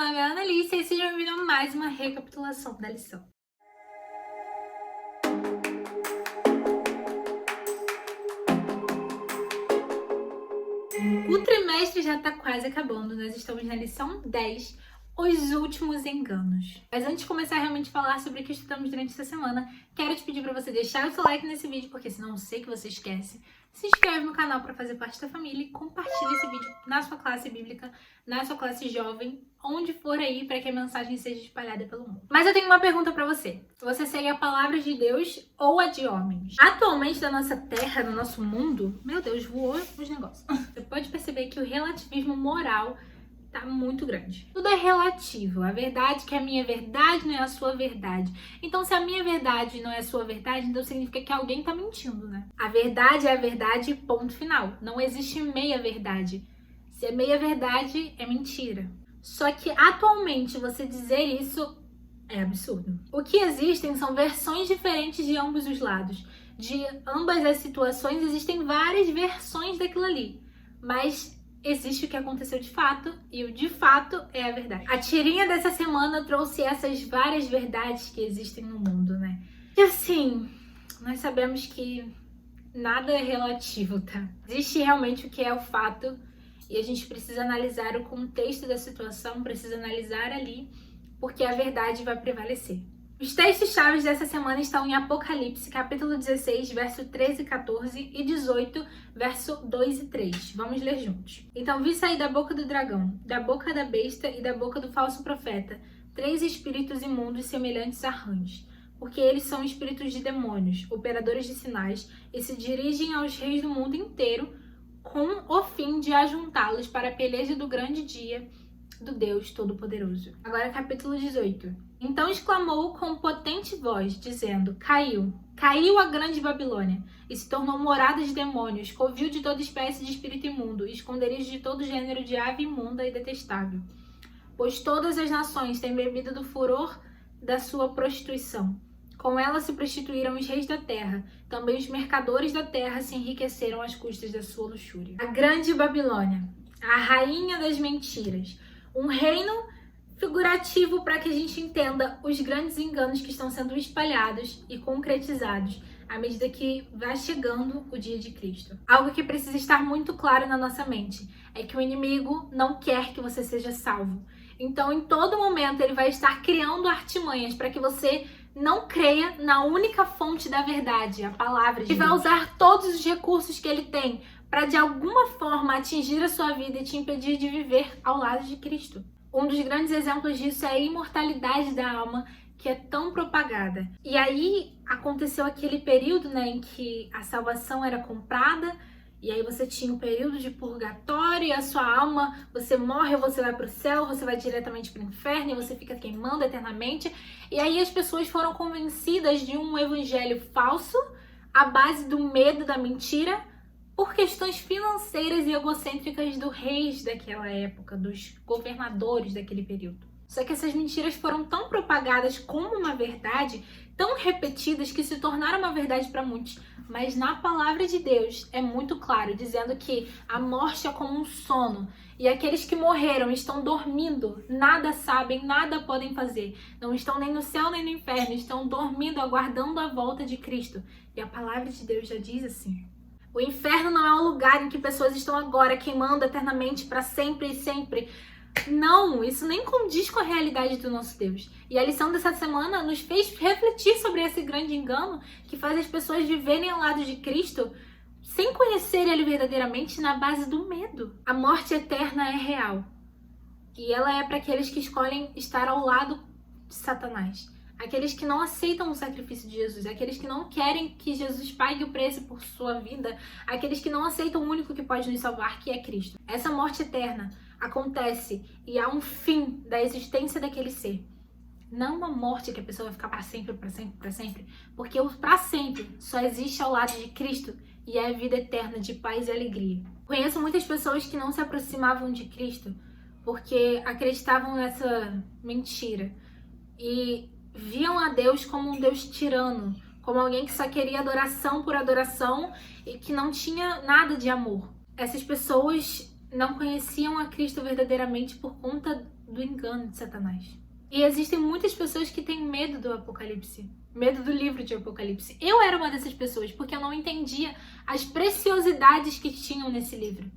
nome é Annalícia e sejam bem-vindos a mais uma recapitulação da lição. O trimestre já tá quase acabando, nós estamos na lição 10, os últimos enganos. Mas antes de começar a realmente falar sobre o que estudamos durante essa semana, quero te pedir para você deixar o seu like nesse vídeo, porque senão eu sei que você esquece. Se inscreve no canal para fazer parte da família e compartilha esse vídeo na sua classe bíblica, na sua classe jovem, onde for aí, para que a mensagem seja espalhada pelo mundo. Mas eu tenho uma pergunta para você. Você segue a palavra de Deus ou a de homens? Atualmente, na nossa terra, no nosso mundo, meu Deus, voou os negócios. Você pode perceber que o relativismo moral tá muito grande. Tudo é relativo. A verdade que a minha verdade não é a sua verdade. Então, se a minha verdade não é a sua verdade, então significa que alguém tá mentindo, né? A verdade é a verdade, ponto final. Não existe meia verdade. Se é meia verdade, é mentira. Só que atualmente você dizer isso é absurdo. O que existem são versões diferentes de ambos os lados. De ambas as situações existem várias versões daquilo ali. Mas existe o que aconteceu de fato e o de fato é a verdade. A tirinha dessa semana trouxe essas várias verdades que existem no mundo, né? E assim, nós sabemos que nada é relativo, tá? Existe realmente o que é o fato e a gente precisa analisar o contexto da situação, precisa analisar ali, porque a verdade vai prevalecer. Os textos chaves dessa semana estão em Apocalipse, capítulo 16, verso 13 e 14 e 18, verso 2 e 3. Vamos ler juntos. Então vi sair da boca do dragão, da boca da besta e da boca do falso profeta, 3 espíritos imundos semelhantes a rãs, porque eles são espíritos de demônios, operadores de sinais, e se dirigem aos reis do mundo inteiro com o fim de ajuntá-los para a peleja do grande dia do Deus Todo-Poderoso. Agora capítulo 18. Então exclamou com potente voz, dizendo: Caiu a grande Babilônia, e se tornou morada de demônios, covil de toda espécie de espírito imundo, esconderijo de todo gênero de ave imunda e detestável. Pois todas as nações têm bebido do furor da sua prostituição. Com ela se prostituíram os reis da terra, também os mercadores da terra se enriqueceram às custas da sua luxúria. A grande Babilônia, a rainha das mentiras, um reino figurativo para que a gente entenda os grandes enganos que estão sendo espalhados e concretizados à medida que vai chegando o dia de Cristo. Algo que precisa estar muito claro na nossa mente é que o inimigo não quer que você seja salvo. Então, em todo momento, ele vai estar criando artimanhas para que você não creia na única fonte da verdade, a palavra de Deus. Ele vai usar todos os recursos que ele tem para, de alguma forma, atingir a sua vida e te impedir de viver ao lado de Cristo. Um dos grandes exemplos disso é a imortalidade da alma, que é tão propagada. E aí aconteceu aquele período, né, em que a salvação era comprada, e aí você tinha um período de purgatório, e a sua alma, você morre ou você vai para o céu, você vai diretamente para o inferno, e você fica queimando eternamente. E aí as pessoas foram convencidas de um evangelho falso, à base do medo, da mentira, por questões financeiras e egocêntricas dos reis daquela época, dos governadores daquele período. Só que essas mentiras foram tão propagadas como uma verdade, tão repetidas, que se tornaram uma verdade para muitos. Mas na palavra de Deus é muito claro, dizendo que a morte é como um sono. E aqueles que morreram estão dormindo, nada sabem, nada podem fazer. Não estão nem no céu nem no inferno, estão dormindo, aguardando a volta de Cristo. E a palavra de Deus já diz assim: o inferno não é um lugar em que pessoas estão agora queimando eternamente para sempre e sempre. Não, isso nem condiz com a realidade do nosso Deus. E a lição dessa semana nos fez refletir sobre esse grande engano que faz as pessoas viverem ao lado de Cristo sem conhecer Ele verdadeiramente, na base do medo. A morte eterna é real. E ela é para aqueles que escolhem estar ao lado de Satanás. Aqueles que não aceitam o sacrifício de Jesus, aqueles que não querem que Jesus pague o preço por sua vida, aqueles que não aceitam o único que pode nos salvar, que é Cristo. Essa morte eterna acontece e há um fim da existência daquele ser. Não uma morte que a pessoa vai ficar para sempre, para sempre, para sempre, porque o para sempre só existe ao lado de Cristo e é a vida eterna de paz e alegria. Conheço muitas pessoas que não se aproximavam de Cristo porque acreditavam nessa mentira e viam a Deus como um Deus tirano, como alguém que só queria adoração por adoração e que não tinha nada de amor. Essas pessoas não conheciam a Cristo verdadeiramente por conta do engano de Satanás. E existem muitas pessoas que têm medo do Apocalipse, medo do livro de Apocalipse. Eu era uma dessas pessoas, porque eu não entendia as preciosidades que tinham nesse livro.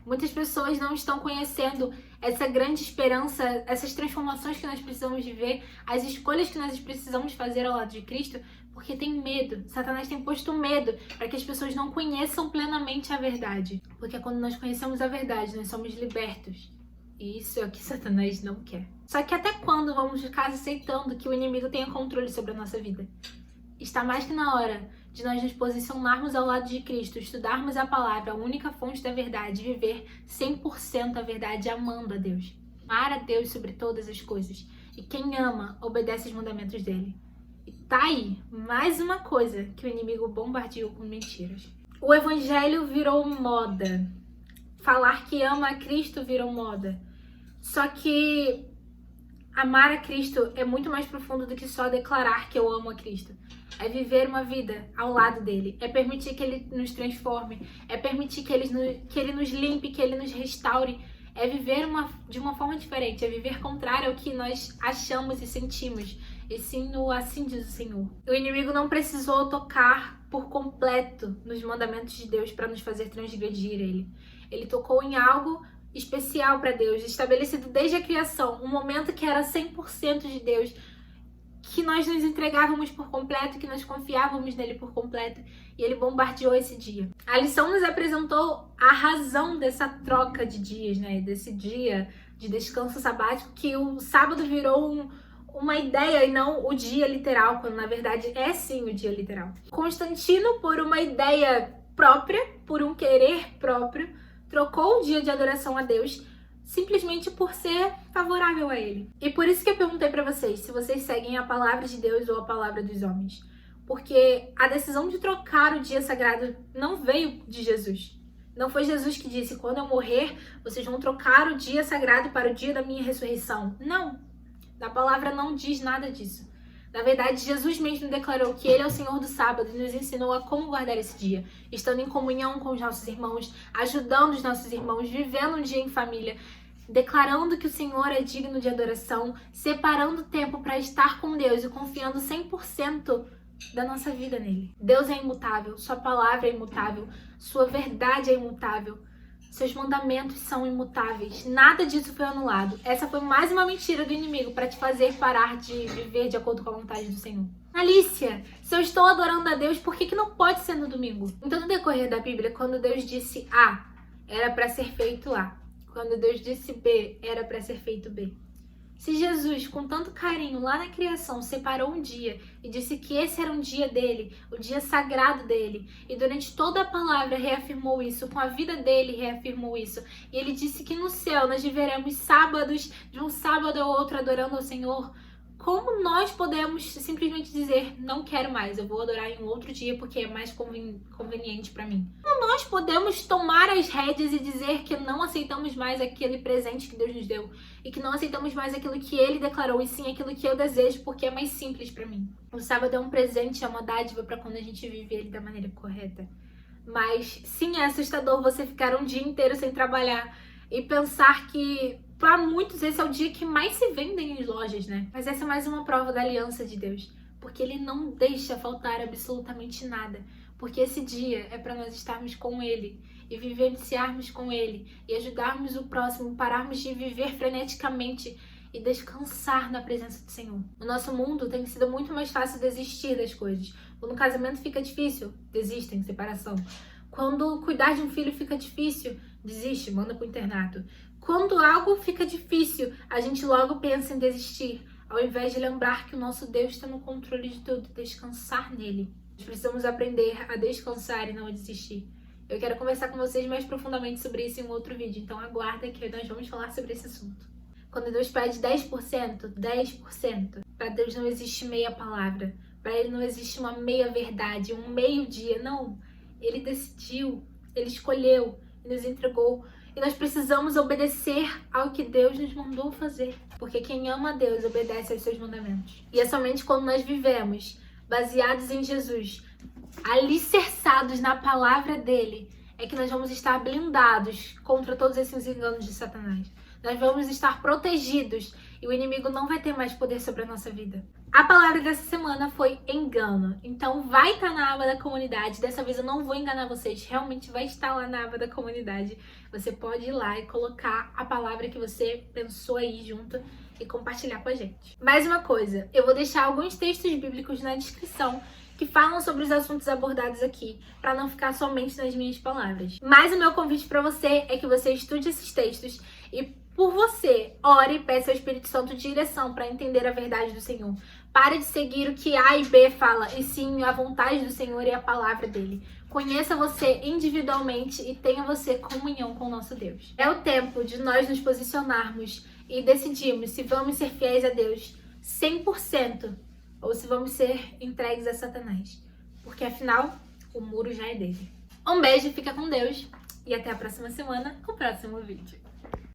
Muitas pessoas não estão conhecendo essa grande esperança, essas transformações que nós precisamos viver, as escolhas que nós precisamos fazer ao lado de Cristo, porque tem medo. Satanás tem posto medo para que as pessoas não conheçam plenamente a verdade. Porque quando nós conhecemos a verdade, nós somos libertos. E isso é o que Satanás não quer. Só que até quando vamos ficar aceitando que o inimigo tenha controle sobre a nossa vida? Está mais que na hora de nós nos posicionarmos ao lado de Cristo, estudarmos a palavra, a única fonte da verdade, e viver 100% a verdade, amando a Deus. Amar a Deus sobre todas as coisas. E quem ama, obedece os mandamentos dele. E tá aí, mais uma coisa que o inimigo bombardeou com mentiras. O evangelho virou moda. Falar que ama a Cristo virou moda. Só que amar a Cristo é muito mais profundo do que só declarar que eu amo a Cristo. É viver uma vida ao lado dele. É permitir que ele nos transforme. É permitir que ele nos limpe, que ele nos restaure. É viver de uma forma diferente. É viver contrário ao que nós achamos e sentimos. E sim no assim diz o Senhor. O inimigo não precisou tocar por completo nos mandamentos de Deus para nos fazer transgredir ele. Ele tocou em algo especial para Deus, estabelecido desde a criação, um momento que era 100% de Deus, que nós nos entregávamos por completo, que nós confiávamos nele por completo, e ele bombardeou esse dia. A lição nos apresentou a razão dessa troca de dias, né? Desse dia de descanso sabático, que o sábado virou uma ideia e não o dia literal, quando na verdade é sim o dia literal. Constantino, por uma ideia própria, por um querer próprio, trocou o dia de adoração a Deus simplesmente por ser favorável a ele. E por isso que eu perguntei pra vocês se vocês seguem a palavra de Deus ou a palavra dos homens. Porque a decisão de trocar o dia sagrado não veio de Jesus. Não foi Jesus que disse, quando eu morrer, vocês vão trocar o dia sagrado para o dia da minha ressurreição. Não. A palavra não diz nada disso. Na verdade, Jesus mesmo declarou que ele é o Senhor do sábado e nos ensinou a como guardar esse dia, estando em comunhão com os nossos irmãos, ajudando os nossos irmãos, vivendo um dia em família, declarando que o Senhor é digno de adoração, separando tempo para estar com Deus e confiando 100% da nossa vida nele. Deus é imutável, sua palavra é imutável, sua verdade é imutável. Seus mandamentos são imutáveis. Nada disso foi anulado. Essa foi mais uma mentira do inimigo para te fazer parar de viver de acordo com a vontade do Senhor. Alicia, se eu estou adorando a Deus, por que não pode ser no domingo? Então, no decorrer da Bíblia, quando Deus disse A, era para ser feito A. Quando Deus disse B, era para ser feito B. Se Jesus, com tanto carinho lá na criação, separou um dia e disse que esse era um dia dele, o dia sagrado dele, e durante toda a palavra reafirmou isso, com a vida dele reafirmou isso, e ele disse que no céu nós viveremos sábados, de um sábado ao outro adorando ao Senhor, como nós podemos simplesmente dizer, não quero mais, eu vou adorar em um outro dia porque é mais conveniente para mim? Como nós podemos tomar as rédeas e dizer que não aceitamos mais aquele presente que Deus nos deu e que não aceitamos mais aquilo que Ele declarou e sim aquilo que eu desejo porque é mais simples para mim? O sábado é um presente, é uma dádiva para quando a gente vive ele da maneira correta. Mas sim, é assustador você ficar um dia inteiro sem trabalhar e pensar que para muitos esse é o dia que mais se vendem em lojas, né? Mas essa é mais uma prova da aliança de Deus, porque Ele não deixa faltar absolutamente nada, porque esse dia é para nós estarmos com Ele e vivenciarmos com Ele e ajudarmos o próximo, pararmos de viver freneticamente e descansar na presença do Senhor. No nosso mundo tem sido muito mais fácil desistir das coisas. Quando o casamento fica difícil, desistem, separação. Quando cuidar de um filho fica difícil, desiste, manda pro internato. Quando algo fica difícil, a gente logo pensa em desistir, ao invés de lembrar que o nosso Deus está no controle de tudo e descansar nele. Nós precisamos aprender a descansar e não a desistir. Eu quero conversar com vocês mais profundamente sobre isso em um outro vídeo, então aguarda que nós vamos falar sobre esse assunto. Quando Deus pede 10%, 10%, para Deus não existe meia palavra, para Ele não existe uma meia verdade, um meio dia, não. Ele decidiu, Ele escolheu e nos entregou. E nós precisamos obedecer ao que Deus nos mandou fazer. Porque quem ama a Deus obedece aos seus mandamentos. E é somente quando nós vivemos baseados em Jesus, alicerçados na palavra dele, é que nós vamos estar blindados contra todos esses enganos de Satanás. Nós vamos estar protegidos e o inimigo não vai ter mais poder sobre a nossa vida. A palavra dessa semana foi engano. Então vai estar na aba da comunidade. Dessa vez eu não vou enganar vocês. Realmente vai estar lá na aba da comunidade. Você pode ir lá e colocar a palavra que você pensou aí junto e compartilhar com a gente. Mais uma coisa, eu vou deixar alguns textos bíblicos na descrição que falam sobre os assuntos abordados aqui, para não ficar somente nas minhas palavras. Mas o meu convite para você é que você estude esses textos e, por você, ore e peça ao Espírito Santo direção para entender a verdade do Senhor. Pare de seguir o que A e B fala, e sim a vontade do Senhor e a palavra dele. Conheça você individualmente e tenha você comunhão com o nosso Deus. É o tempo de nós nos posicionarmos e decidirmos se vamos ser fiéis a Deus 100%. Ou se vamos ser entregues a Satanás. Porque afinal, o muro já é dele. Um beijo, fica com Deus. E até a próxima semana com o próximo vídeo.